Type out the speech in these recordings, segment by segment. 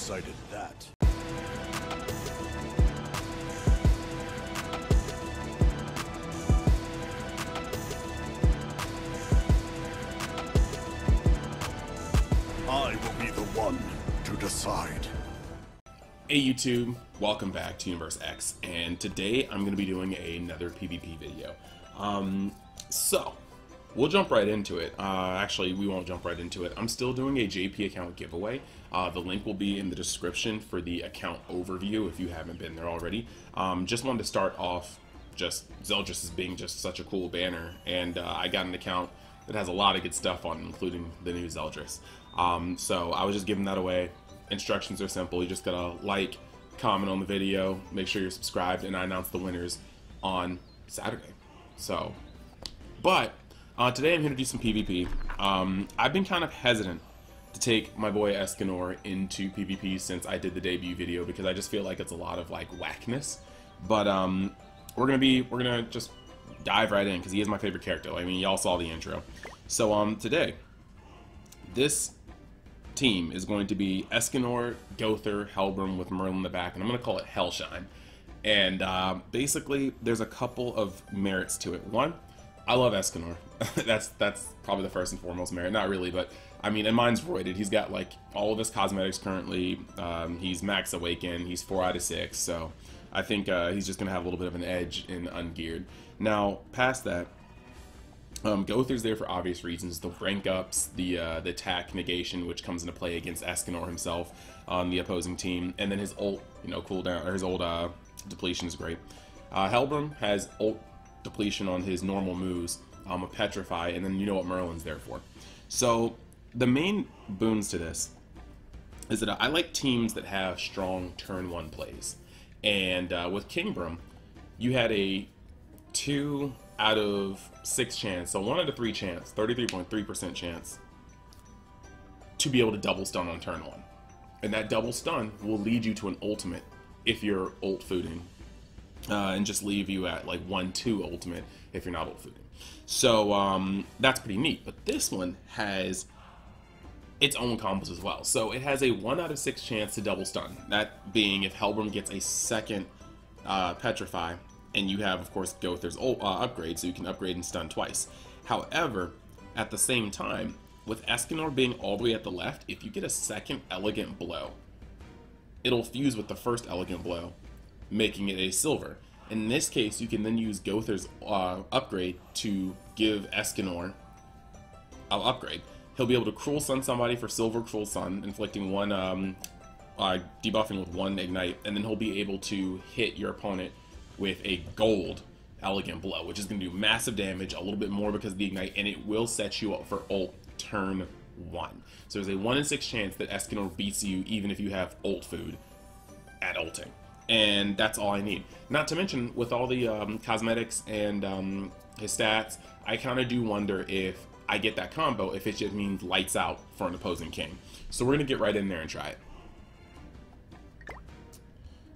decided that. I will be the one to decide. Hey YouTube, welcome back to Universe X, and today I'm going to be doing another PvP video. So, we'll jump right into it. Actually, we won't jump right into it. I'm still doing a JP account giveaway. The link will be in the description for the account overview if you haven't been there already. Just wanted to start off just Zeldris as being just such a cool banner, and I got an account that has a lot of good stuff on it, including the new Zeldris. So I was just giving that away. Instructions are simple. You just gotta like, comment on the video, make sure you're subscribed, and I announce the winners on Saturday. So, but today I'm here to do some PvP. I've been kind of hesitant to take my boy Escanor into PvP since I did the debut video because I just feel like it's a lot of like whackness. But we're gonna just dive right in because he is my favorite character. I mean, y'all saw the intro. So today, this team is going to be Escanor, Gowther, Helbram with Merlin in the back, and I'm going to call it HelShine. And basically, there's a couple of merits to it. One, I love Escanor. that's probably the first and foremost merit. Not really, but I mean, and mine's roided. He's got like all of his cosmetics currently. He's max awaken. He's 4 out of 6. So I think he's just going to have a little bit of an edge in ungeared. Now, past that, Gowther's there for obvious reasons. The rank ups, the attack negation, which comes into play against Escanor himself on the opposing team, and then his ult, cooldown, or his ult depletion is great. Helbram has ult depletion on his normal moves, a Petrify, and then you know what Merlin's there for. So the main boons to this is that I like teams that have strong turn 1 plays, and with Kingbram, you had a 2 out of 6 chance, so 1 out of 3 chance, 33.3% chance to be able to double stun on turn 1. And that double stun will lead you to an ultimate if you're ult fooding, and just leave you at like 1-2 ultimate if you're not ult fooding. So that's pretty neat. But this one has its own combos as well. So it has a 1 out of 6 chance to double stun. That being if Helbram gets a second Petrify, and you have, of course, Gowther's upgrade, so you can upgrade and stun twice. However, at the same time, with Escanor being all the way at the left, if you get a second Elegant Blow, it'll fuse with the first Elegant Blow, making it a silver. In this case, you can then use Gowther's upgrade to give Escanor an upgrade. He'll be able to Cruel Sun somebody for silver Cruel Sun, inflicting one, debuffing with 1 ignite, and then he'll be able to hit your opponent with a gold Elegant Blow, which is going to do massive damage, a little bit more because of the ignite, and it will set you up for ult turn 1. So there's a 1 in 6 chance that Escanor beats you even if you have ult food at ulting. And that's all I need. Not to mention, with all the cosmetics and his stats, I kind of do wonder if I get that combo, if it just means lights out for an opposing king. So we're going to get right in there and try it.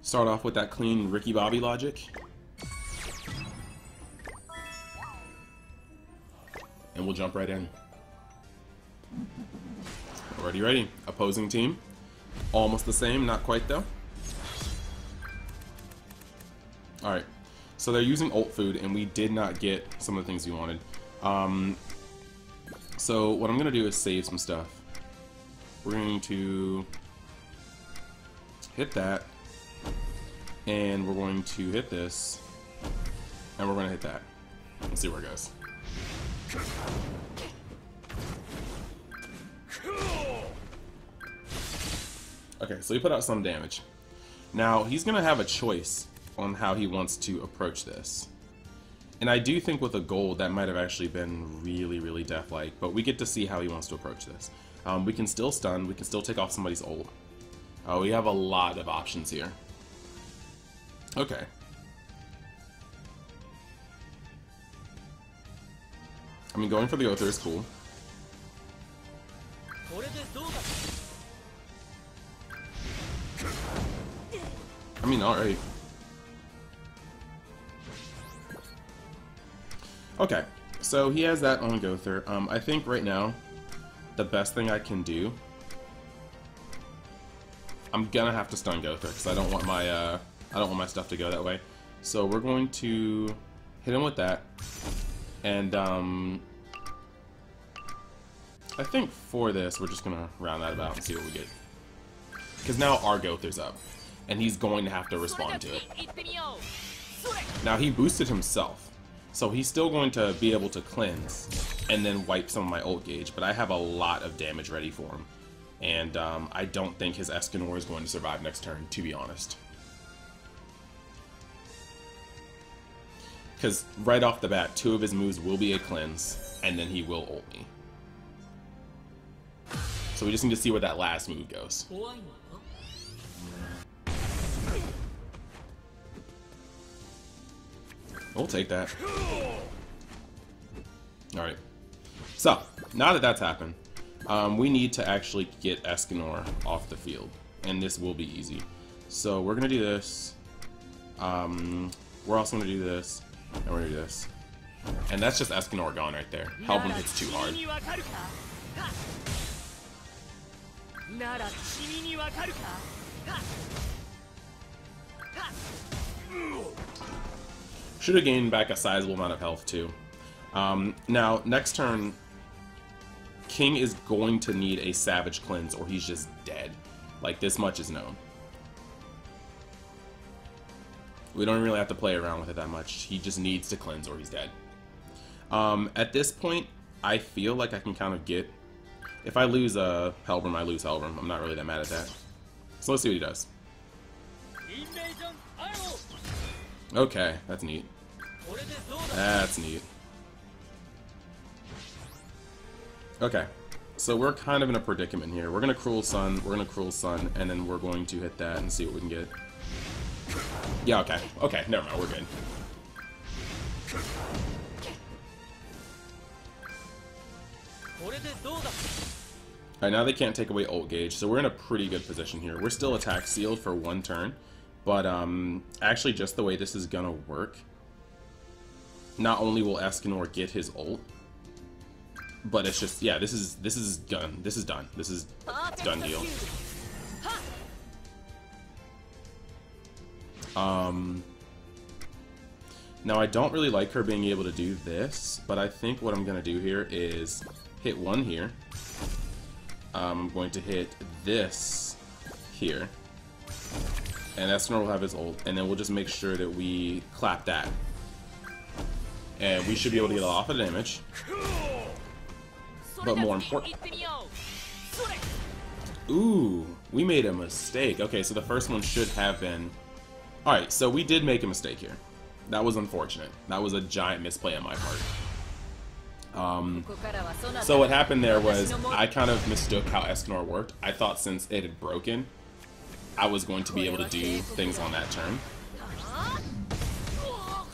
Start off with that clean Ricky Bobby logic. And we'll jump right in. Already ready. Opposing team. Almost the same, not quite though. Alright. So they're using ult food, and we did not get some of the things we wanted. So what I'm going to do is save some stuff. We're going to hit that. And we're going to hit this, and we're going to hit that. Let's see where it goes. Okay, so he put out some damage. Now, he's going to have a choice on how he wants to approach this. And I do think with a gold, that might have actually been really, really death-like, but we get to see how he wants to approach this. We can still stun, we can still take off somebody's ult. We have a lot of options here. Okay. I mean, going for the Gowther is cool. I mean, alright. Okay, so he has that on Gowther. I think right now, the best thing I can do I'm gonna have to stun Gowther because I don't want my stuff to go that way. So we're going to hit him with that, and I think for this we're just gonna round that about and see what we get. Because now our Gowther's up, and he's going to have to respond to it. Now he boosted himself, so he's still going to be able to cleanse and then wipe some of my ult gauge, but I have a lot of damage ready for him. And I don't think his Escanor is going to survive next turn, to be honest. Because right off the bat, 2 of his moves will be a cleanse, and then he will ult me. So we just need to see where that last move goes. We'll take that. Alright. So, now that that's happened, we need to actually get Escanor off the field. And this will be easy. So, we're going to do this. We're also going to do this. And we're going to do this. And that's just Escanor gone right there. Helbram hits too hard. Should have gained back a sizable amount of health too. Now, next turn, King is going to need a Savage Cleanse or he's just dead. Like, this much is known. We don't really have to play around with it that much. He just needs to cleanse or he's dead. At this point, I feel like I can kind of get... If I lose Helbram, I lose Helbram. I'm not really that mad at that. So let's see what he does. Okay, that's neat. That's neat. Okay, so we're kind of in a predicament here. We're gonna Cruel Sun, and then we're going to hit that and see what we can get. Yeah, okay. Okay, never mind, we're good. Alright, now they can't take away ult gauge, so we're in a pretty good position here. We're still attack sealed for 1 turn, but actually just the way this is gonna work, not only will Escanor get his ult, but it's just, yeah, this is done. This is done. This is done deal. Now I don't really like her being able to do this, but I think what I'm gonna do here is hit 1 here. I'm going to hit this here, and Escanor will have his ult, and then we'll just make sure that we clap that, and we should be able to get a lot of damage. But more important, ooh, we made a mistake. Okay, so the first one should have been. All right, so we did make a mistake here. That was unfortunate. That was a giant misplay on my part. So what happened there was I kind of mistook how Escanor worked. I thought since it had broken, I was going to be able to do things on that turn.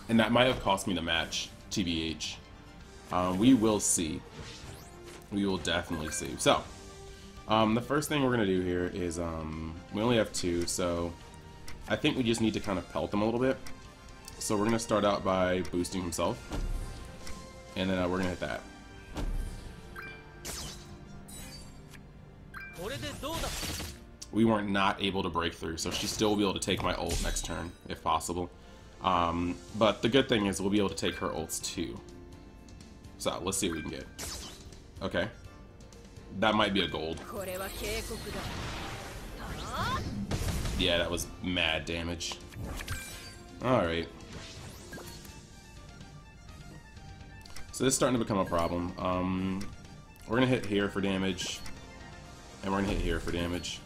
And that might have cost me the match, TBH. We will see. We will definitely see. So, the first thing we're going to do here is, we only have 2, so I think we just need to kind of pelt him a little bit. So we're going to start out by boosting himself. And then we're going to hit that. We weren't not able to break through, so she still will be able to take my ult next turn, if possible. But the good thing is we'll be able to take her ults too. So let's see what we can get. Okay. That might be a gold. Yeah, that was mad damage. Alright. So this is starting to become a problem. We're going to hit here for damage. And we're going to hit here for damage.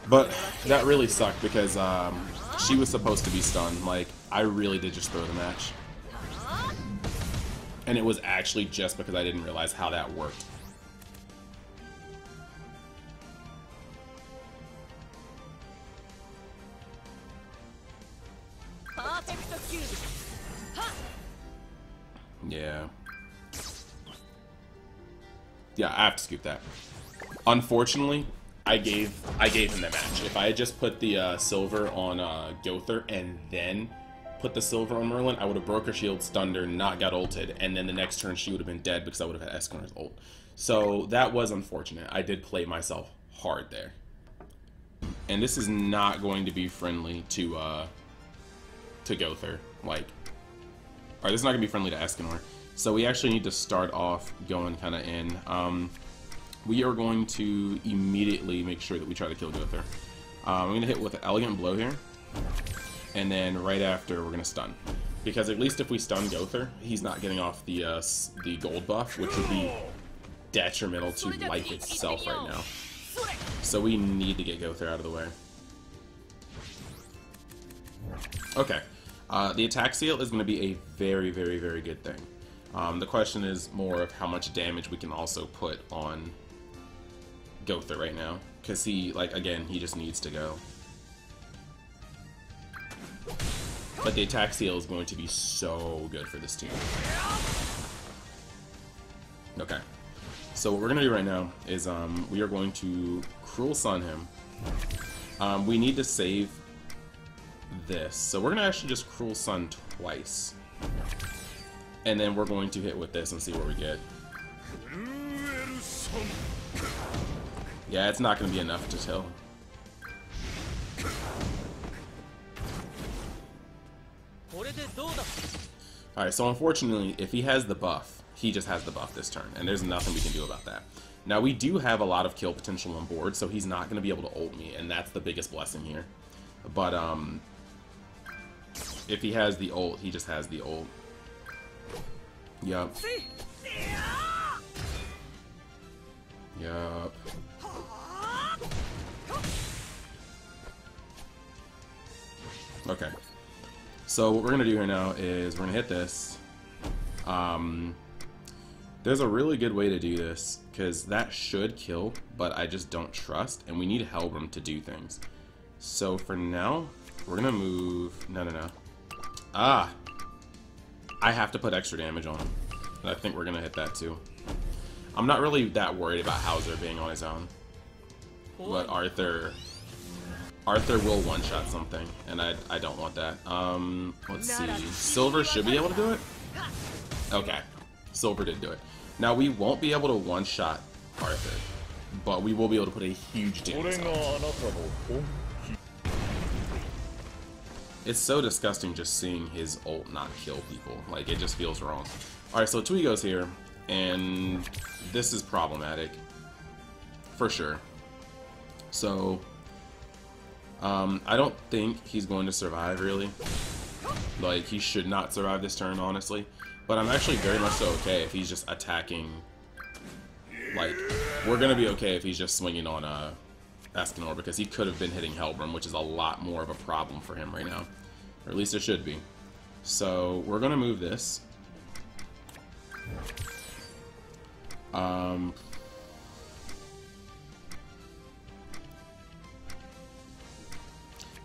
But that really sucked because she was supposed to be stunned. Like, I really did just throw the match. And it was actually just because I didn't realize how that worked. Yeah. Yeah, I have to scoop that. Unfortunately, I gave him the match. If I had just put the silver on Gowther and then put the silver on Merlin, I would have broke her shield, stunned her, not got ulted, and then the next turn she would have been dead because I would have had Escanor's ult. So that was unfortunate. I did play myself hard there. And this is not going to be friendly to Gowther. Like, alright, this is not going to be friendly to Escanor. So we actually need to start off going kind of in. We are going to immediately make sure that we try to kill Gowther. I'm going to hit with an Elegant Blow here. And then right after, we're going to stun. Because at least if we stun Gowther, he's not getting off the gold buff, which would be detrimental to life itself right now. So we need to get Gowther out of the way. Okay. The attack seal is going to be a very, very, very good thing. The question is more of how much damage we can also put on Gowther right now. Because he, like, again, he just needs to go. But the attack seal is going to be so good for this team. Okay. So what we're going to do right now is we are going to Cruel Sun him. We need to save this. So we're going to actually just Cruel Sun twice. And then we're going to hit with this and see what we get. Yeah, it's not going to be enough to tell. Alright, so unfortunately, if he has the buff, he just has the buff this turn, and there's nothing we can do about that. Now, we do have a lot of kill potential on board, so he's not going to be able to ult me, and that's the biggest blessing here. But, if he has the ult, he just has the ult. Yup. Yup. Okay. So what we're going to do here now is we're going to hit this. There's a really good way to do this, because that should kill, but I just don't trust, and we need Helbram to do things. So for now, we're going to move... No. Ah! I have to put extra damage on him. And I think we're going to hit that too. I'm not really that worried about Hauser being on his own. But Arthur will one-shot something, and I don't want that. Let's see. Silver should be able to do it? Okay. Silver did do it. Now, we won't be able to one-shot Arthur, but we will be able to put a huge damage on. It's so disgusting just seeing his ult not kill people. Like, it just feels wrong. Alright, so Tweego's here, and this is problematic. For sure. So, I don't think he's going to survive, really. Like, he should not survive this turn, honestly. But I'm actually very much so okay if he's just attacking. Like, we're going to be okay if he's just swinging on Escanor, because he could have been hitting Helbram, which is a lot more of a problem for him right now. Or at least it should be. So, we're going to move this.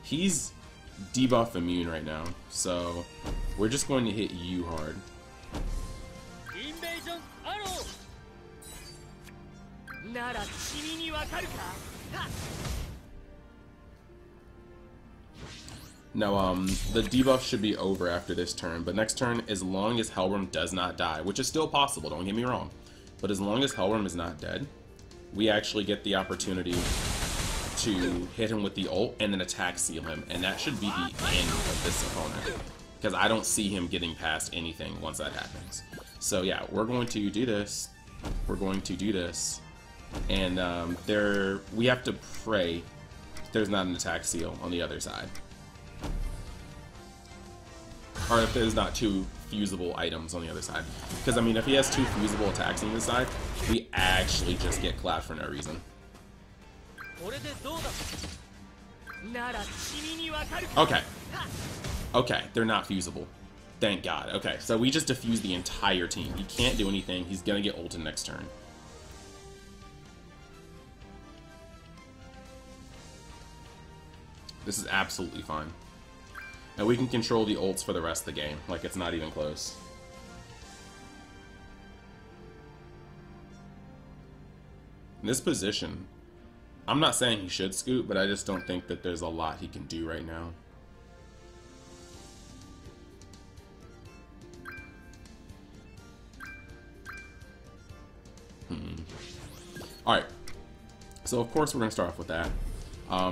He's debuff immune right now, so we're just going to hit you hard. Now, the debuff should be over after this turn, but next turn, as long as Helbram does not die, which is still possible, don't get me wrong, but as long as Helbram is not dead, we actually get the opportunity to hit him with the ult and then attack seal him, and that should be the end of this opponent, because I don't see him getting past anything once that happens. So yeah, we're going to do this, and we have to pray there's not an attack seal on the other side. Or if there's not two fusible items on the other side. Because, I mean, if he has two fusible attacks on this side, we actually just get clapped for no reason. Okay. Okay, they're not fusible. Thank God. Okay, so we just defuse the entire team. He can't do anything. He's gonna get ulted next turn. This is absolutely fine. And we can control the ults for the rest of the game. Like, it's not even close. In this position, I'm not saying he should scoot, but I just don't think that there's a lot he can do right now. Alright. So of course we're going to start off with that.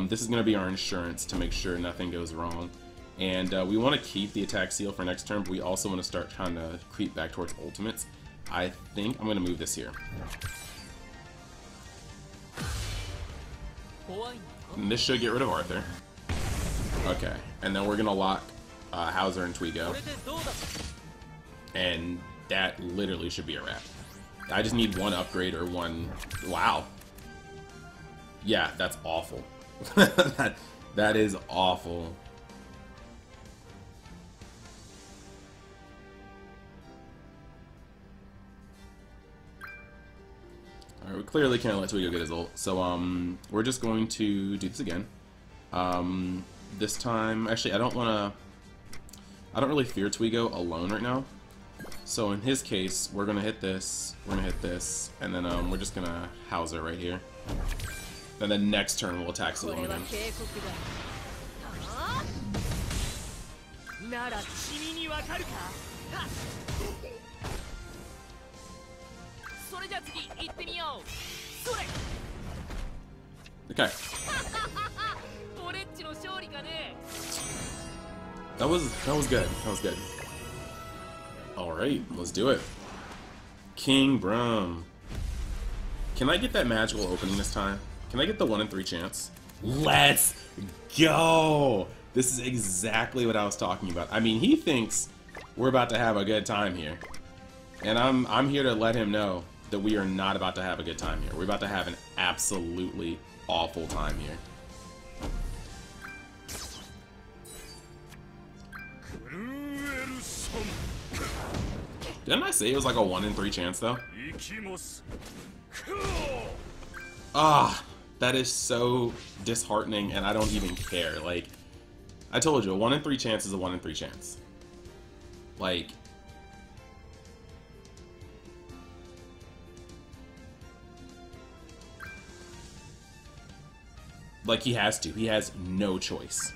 This is going to be our insurance to make sure nothing goes wrong. And we want to keep the attack seal for next turn, but we also want to start trying to creep back towards ultimates. I think I'm going to move this here. And this should get rid of Arthur. Okay, and then we're going to lock Hauser and Twigo. And that literally should be a wrap. I just need one upgrade or one... Wow. Yeah, that's awful. that is awful. Alright, we clearly can't let Twigo get his ult. So, we're just going to do this again. This time... Actually, I don't really fear Twigo alone right now. So in his case, we're gonna hit this, and then we're just gonna Hauser right here. Then the next turn we'll attack seal him again. Okay. That was good. That was good. Alright, let's do it. King Brum. Can I get that magical opening this time? Can I get the 1 in 3 chance? Let's go! This is exactly what I was talking about. I mean, he thinks we're about to have a good time here. And I'm here to let him know that we are not about to have a good time here. We're about to have an absolutely awful time here. Didn't I say it was like a 1 in 3 chance though? Ah, that is so disheartening, and I don't even care. Like, I told you, a 1 in 3 chance is a 1 in 3 chance. Like, he has to. He has no choice.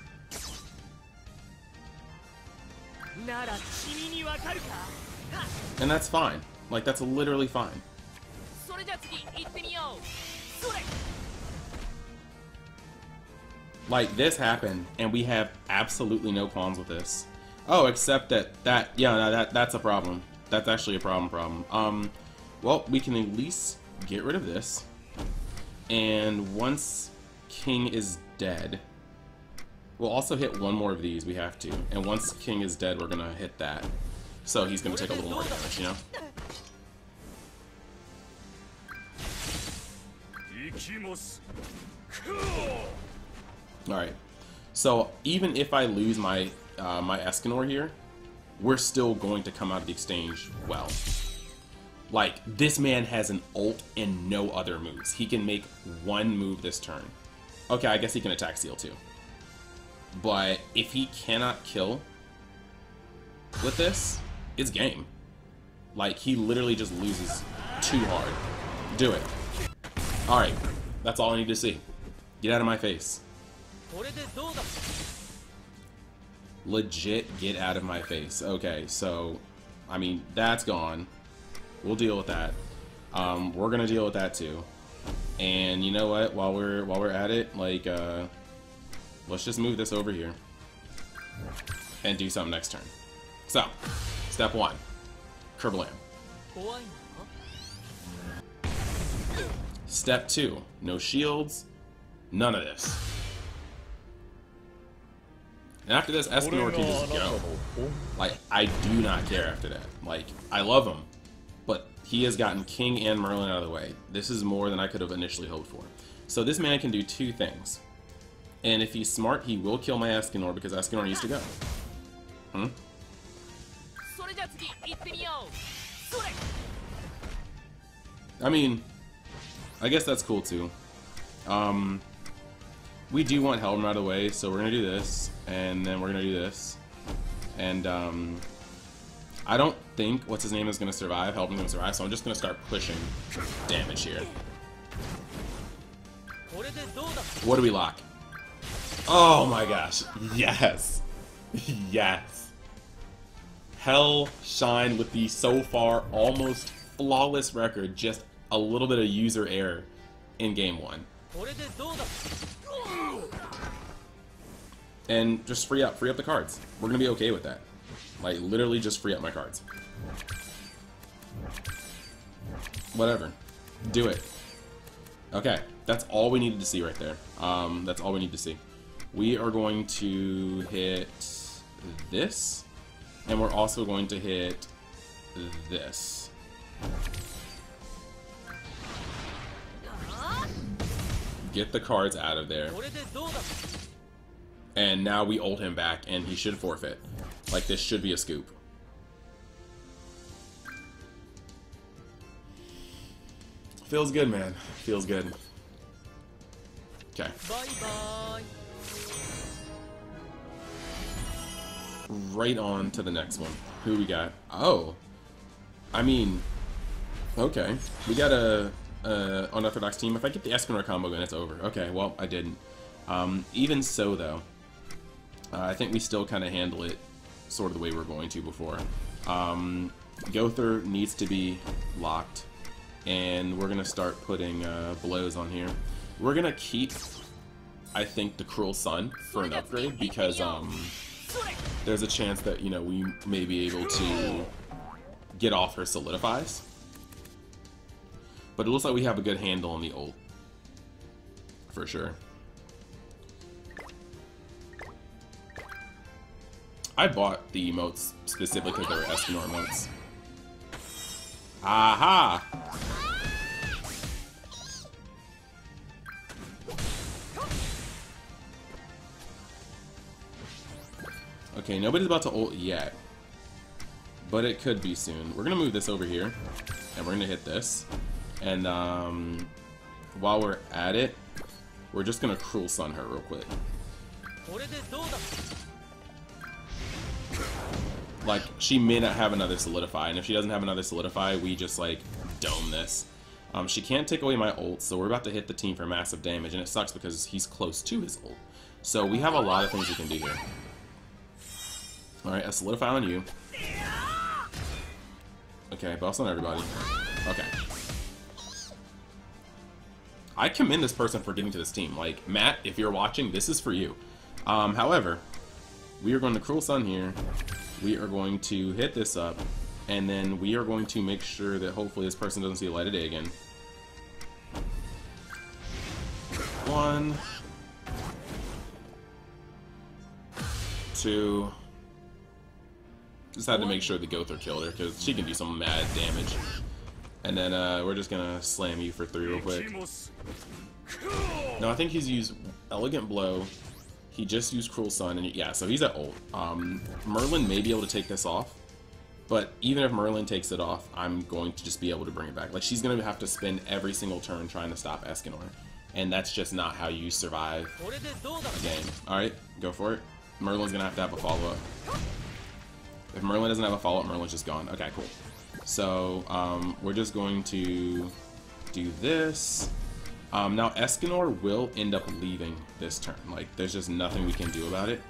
And that's fine. Like, that's literally fine. Like, this happened, and we have absolutely no qualms with this. Oh, except that's a problem. That's actually a problem. Well, we can at least get rid of this. And once King is dead, we'll also hit one more of these, we have to. And once King is dead, we're gonna hit that. So he's gonna take a little more damage, you know? Alright. So even if I lose my my Escanor here, we're still going to come out of the exchange well. Like, this man has an ult and no other moves. He can make one move this turn. Okay, I guess he can attack seal too. But if he cannot kill with this, it's game. Like, he literally just loses too hard. Do it. Alright, that's all I need to see. Get out of my face. Legit get out of my face. Okay, so, I mean, that's gone. We'll deal with that. We're gonna deal with that too. And you know what? While we're at it, like, let's just move this over here and do something next turn. So, step 1, Kerblam. Step 2, no shields, none of this. And after this, Escanor can just go. Like, I do not care after that. Like, I love him, but he has gotten King and Merlin out of the way. This is more than I could have initially hoped for. So this man can do 2 things. And if he's smart, he will kill my Escanor because Escanor needs to go. I mean, I guess that's cool too. We do want Helbram out of the way, so we're gonna do this, and then we're gonna do this. And I don't think what's his name is gonna survive. Helbram's gonna survive, so I'm just gonna start pushing damage here. What do we lock? Oh my gosh! Yes, yes. HelShine with the so far almost flawless record, just a little bit of user error in game 1. And just free up the cards. We're gonna be okay with that. Like, literally just free up my cards. Whatever. Do it. Okay, that's all we needed to see right there. That's all we need to see. We are going to hit this, and we're also going to hit this. Get the cards out of there. And now we ult him back, and he should forfeit. Like, this should be a scoop. Feels good, man. Feels good. Okay. Bye-bye. Right on to the next one. Who we got? Oh. I mean, okay. We got a unorthodox team. If I get the Escanor combo, then it's over. Okay, well, I didn't. Even so, though, I think we still kind of handle it sort of the way we were going to before. Gowther needs to be locked, and we're going to start putting blows on here. We're going to keep, I think, the Cruel Sun for an upgrade, because there's a chance that, you know, we may be able to get off her solidifies. But it looks like we have a good handle on the ult. For sure. I bought the emotes specifically because they were Escanor emotes. Aha! Okay, nobody's about to ult yet. But it could be soon. We're gonna move this over here. And we're gonna hit this. And while we're at it, we're just gonna Cruel Sun her real quick. Like, she may not have another Solidify, and if she doesn't have another Solidify, we just, like, dome this. She can't take away my ult, so we're about to hit the team for massive damage, and it sucks because he's close to his ult. So we have a lot of things we can do here. Alright, a Solidify on you. Okay, boss on everybody. Okay. I commend this person for getting to this team. Like, Matt, if you're watching, this is for you. However, we are going to Cruel Sun here. We are going to hit this up, and then we are going to make sure that hopefully this person doesn't see the light of day again. 1, 2. Just had to make sure the Gowther killed her, because she can do some mad damage. And then we're just gonna slam you for 3 real quick. No, I think he's used Elegant Blow. He just used Cruel Sun, and yeah, so he's at ult. Merlin may be able to take this off, but even if Merlin takes it off, I'm going to just be able to bring it back. Like, she's going to have to spend every single turn trying to stop Escanor, and that's just not how you survive a game. Alright, go for it. Merlin's going to have a follow-up. If Merlin doesn't have a follow-up, Merlin's just gone. Okay, cool. So, we're just going to do this. Now, Escanor will end up leaving this turn. Like, there's just nothing we can do about it.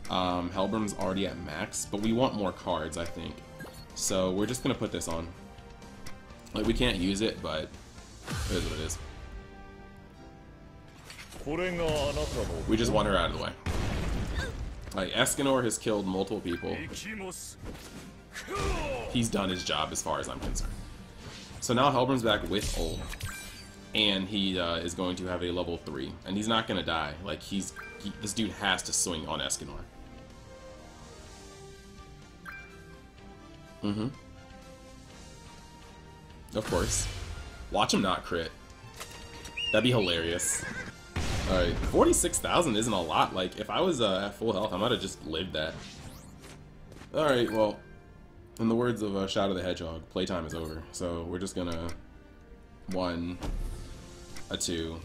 Helbram's already at max, but we want more cards, I think. So, we're just going to put this on. Like, we can't use it, but it is what it is. We just want her out of the way. Like, Escanor has killed multiple people. He's done his job as far as I'm concerned. So now Helbram's back with ult. And he is going to have a level 3. And he's not going to die. Like, this dude has to swing on Escanor. Mm-hmm. Of course. Watch him not crit. That'd be hilarious. Alright, 46,000 isn't a lot. Like, if I was at full health, I might have just lived that. Alright, well, in the words of Shadow the Hedgehog, playtime is over. So we're just gonna 1, a 2,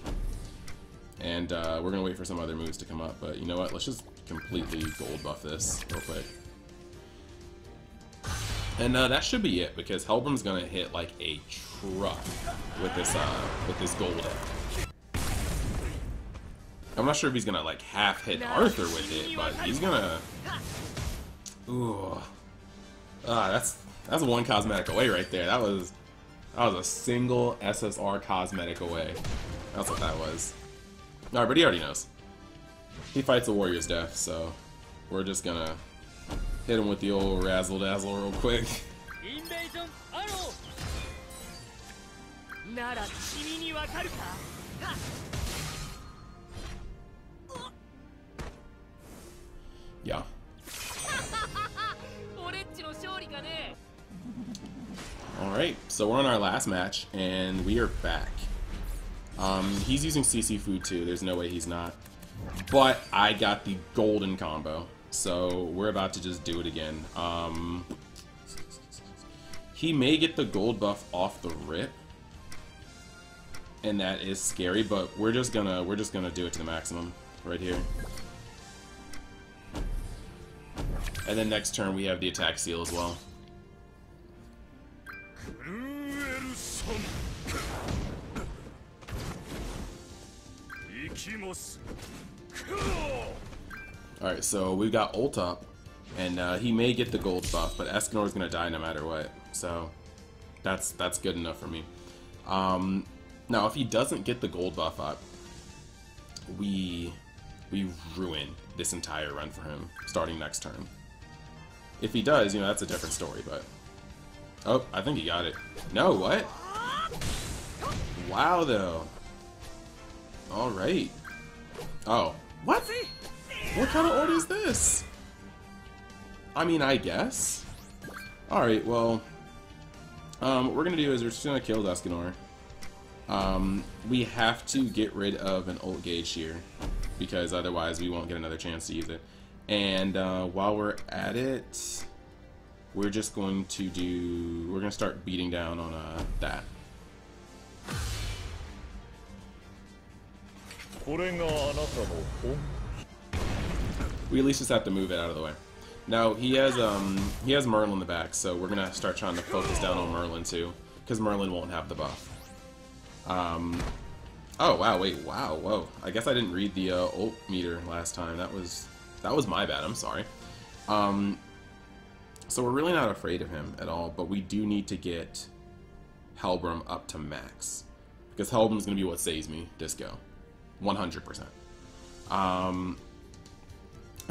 and we're gonna wait for some other moves to come up. But you know what? Let's just completely gold buff this real quick. And that should be it, because Helbram's gonna hit like a truck with this gold. I'm not sure if he's gonna like half hit Arthur with it, but he's gonna. Ooh, that's 1 cosmetic away right there. That was a single SSR cosmetic away. That's what that was. Alright, but he already knows. He fights a warrior's death, so we're just gonna hit him with the old razzle dazzle real quick. Yeah. Alright, so we're on our last match, and we are back. He's using CC food too, there's no way he's not. But I got the golden combo, so we're about to just do it again. He may get the gold buff off the rip, and that is scary, but we're just gonna do it to the maximum right here. And then next turn we have the attack seal as well. Alright, so we got ult up, and he may get the gold buff, but Escanor's gonna die no matter what, so that's good enough for me. Now if he doesn't get the gold buff up, we ruin this entire run for him starting next turn. If he does, you know, that's a different story, but... Oh, I think he got it. No, what? Wow, though. Alright. Oh. What? What kind of ult is this? I mean, I guess. Alright, well... what we're gonna do is we're just gonna kill Escanor. We have to get rid of an ult gauge here, because otherwise we won't get another chance to use it. And while we're at it, we're just going to do... We're gonna start beating down on that. We at least just have to move it out of the way. Now he has Merlin in the back, so we're gonna start trying to focus down on Merlin too, because Merlin won't have the buff. Oh wow, wait, wow, whoa. I guess I didn't read the ult meter last time. That was my bad. I'm sorry. So we're really not afraid of him at all, but we do need to get Helbram up to max, because Helbram's gonna be what saves me Disco, 100%. I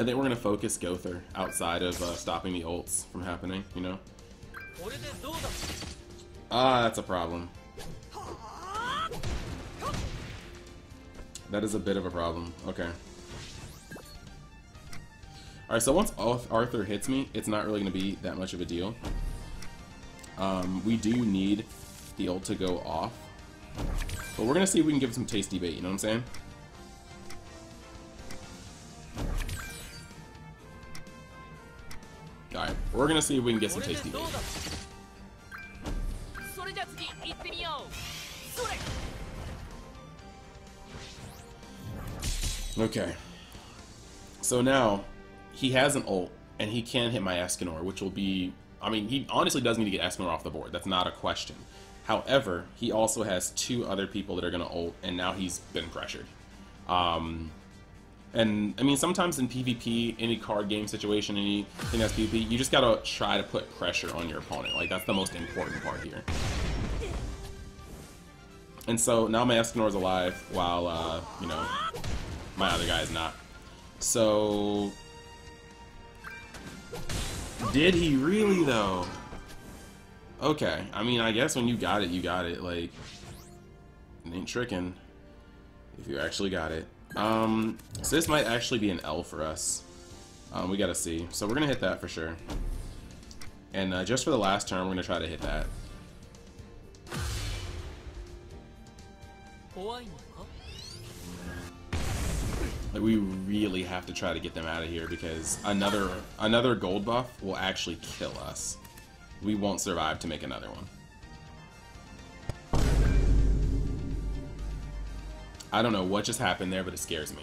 think we're gonna focus Gowther outside of stopping the ults from happening. You know. That's a problem. That is a bit of a problem. Okay. Alright, so once Arthur hits me, it's not really going to be that much of a deal. We do need the ult to go off. But we're going to see if we can give it some tasty bait, you know what I'm saying? Alright, we're going to see if we can get some tasty bait. Okay. So now, he has an ult, and he can hit my Escanor, which will be... I mean, he honestly does need to get Escanor off the board. That's not a question. However, he also has two other people that are going to ult, and now he's been pressured. And, I mean, sometimes in PvP, any card game situation, anything that's PvP, you just got to try to put pressure on your opponent. Like, that's the most important part here. And so, now my Escanor's alive, while, you know, my other guy is not. So... Did he really, though? Okay, I mean, I guess when you got it, you got it. Like, it ain't tricking if you actually got it. So this might actually be an L for us. We gotta see. So we're gonna hit that for sure. And just for the last turn, we're gonna try to hit that. Like, we really have to try to get them out of here, because another gold buff will actually kill us. We won't survive to make another one. I don't know what just happened there, but it scares me.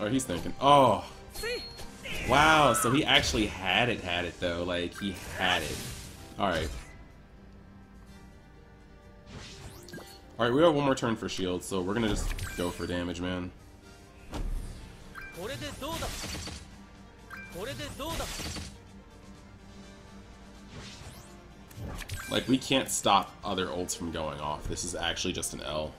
Oh, he's thinking. Oh. Wow, so he actually had it though. Like, he had it. Alright. Alright, we have one more turn for shield, so we're gonna just go for damage, man. Like, we can't stop other ults from going off. This is actually just an L.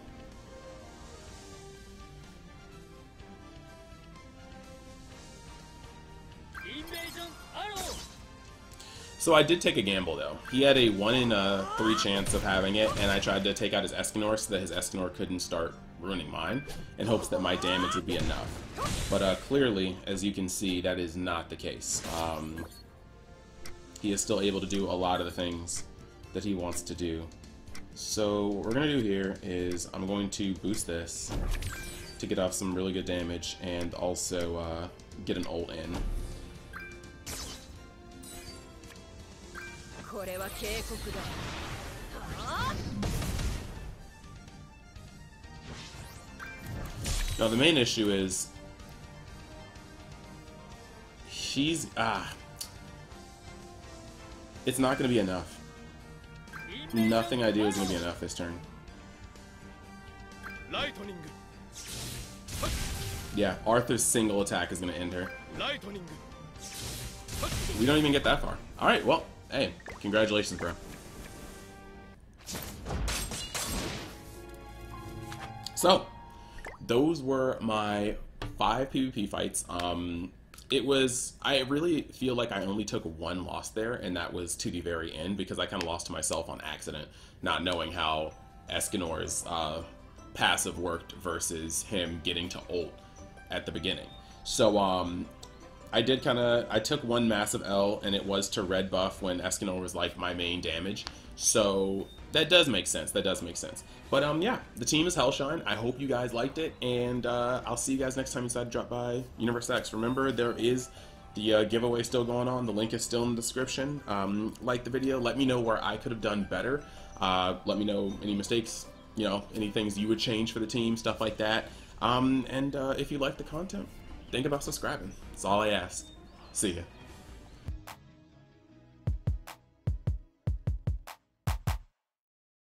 So I did take a gamble, though. He had a 1 in 3 chance of having it, and I tried to take out his Escanor so that his Escanor couldn't start ruining mine, in hopes that my damage would be enough. But clearly, as you can see, that is not the case. He is still able to do a lot of the things that he wants to do. So what we're going to do here is I'm going to boost this to get off some really good damage, and also get an ult in. Now the main issue is he's it's not going to be enough. Nothing I do is going to be enough this turn. Yeah, Arthur's single attack is going to end her. We don't even get that far. Alright, well, hey, congratulations, bro. So, those were my 5 PvP fights. I really feel like I only took 1 loss there, and that was to the very end, because I kind of lost to myself on accident, not knowing how Escanor's passive worked versus him getting to ult at the beginning. So, I took 1 massive L, and it was to red buff when Escanor was like my main damage. So that does make sense. That does make sense. But yeah, the team is HelShine. I hope you guys liked it, and I'll see you guys next time you decide to drop by Universe X. Remember, there is the giveaway still going on. The link is still in the description. Like the video. Let me know where I could have done better. Let me know any mistakes, you know, any things you would change for the team, stuff like that. And if you like the content, think about subscribing. That's all I ask. See ya.